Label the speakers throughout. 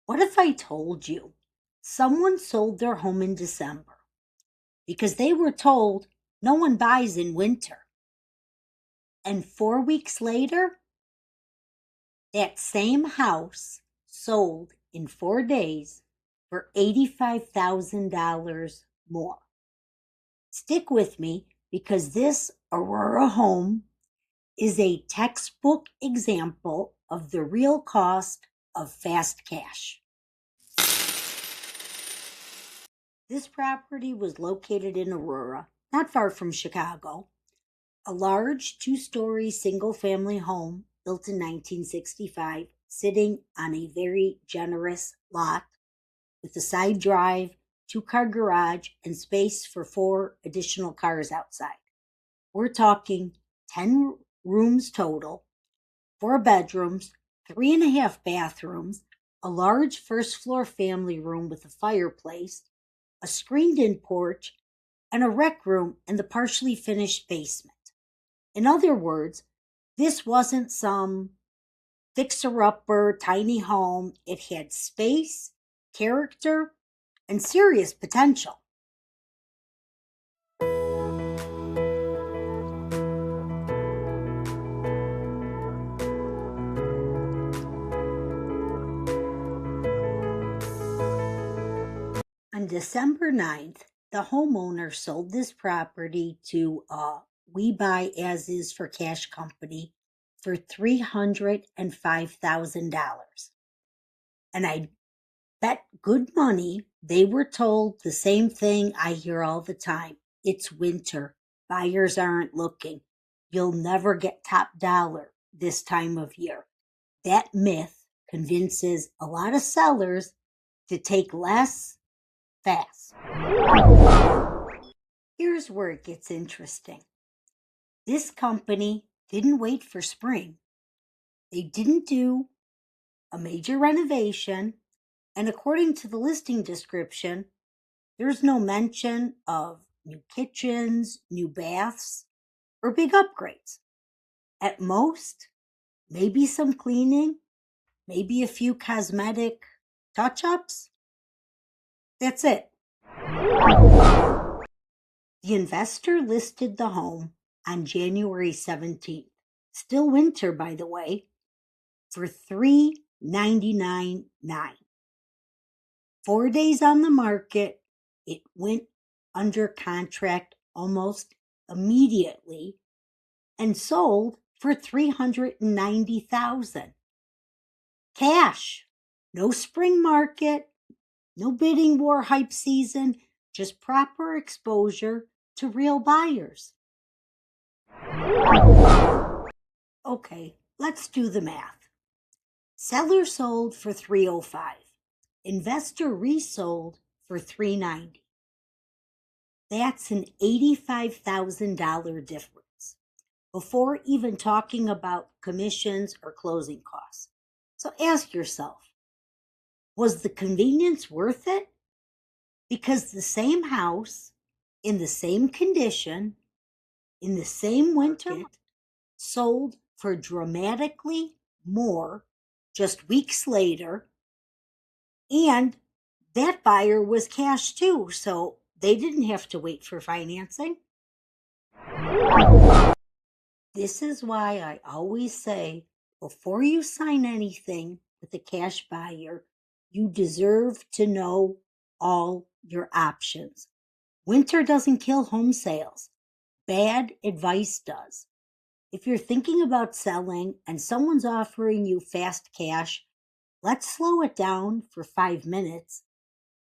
Speaker 1: What if I told you someone sold their home in December because they were told no one buys in winter? And 4 weeks later, that same house sold in 4 days for $85,000 more. Stick with me because this Aurora home is a textbook example of the real cost of fast cash. This property was located in Aurora, not far from Chicago. A large 2-story single-family home built in 1965, sitting on a very generous lot with a side drive, 2-car garage, and space for 4 additional cars outside. We're talking 10 rooms total, 4 bedrooms, 3.5 bathrooms, a large first-floor family room with a fireplace, a screened-in porch, and a rec room in the partially finished basement. In other words, this wasn't some fixer-upper tiny home. It had space, character, and serious potential. On December 9th, the homeowner sold this property to We Buy As Is for Cash company for $305,000. And I bet good money they were told the same thing I hear all the time. It's winter. Buyers aren't looking. You'll never get top dollar this time of year. That myth convinces a lot of sellers to take less fast. Here's where it gets interesting. This company didn't wait for spring. They didn't do a major renovation, and according to the listing description, there's no mention of new kitchens, new baths, or big upgrades. At most, maybe some cleaning, maybe a few cosmetic touch-ups. That's it. The investor listed the home on January 17th, still winter by the way, for $399,900. 4 days on the market, it went under contract almost immediately and sold for $390,000. Cash, no spring market, no bidding war hype season, just proper exposure to real buyers. Okay, let's do the math. Seller sold for $305. Investor resold for $390. That's an $85,000 difference before even talking about commissions or closing costs. So ask yourself, was the convenience worth it? Because the same house, in the same condition, in the same winter, sold for dramatically more just weeks later, and that buyer was cash too, so they didn't have to wait for financing. This is why I always say, before you sign anything with a cash buyer, you deserve to know all your options. Winter doesn't kill home sales. Bad advice does. If you're thinking about selling and someone's offering you fast cash, let's slow it down for 5 minutes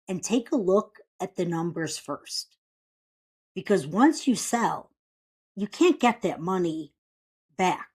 Speaker 1: and take a look at the numbers first. Because once you sell, you can't get that money back.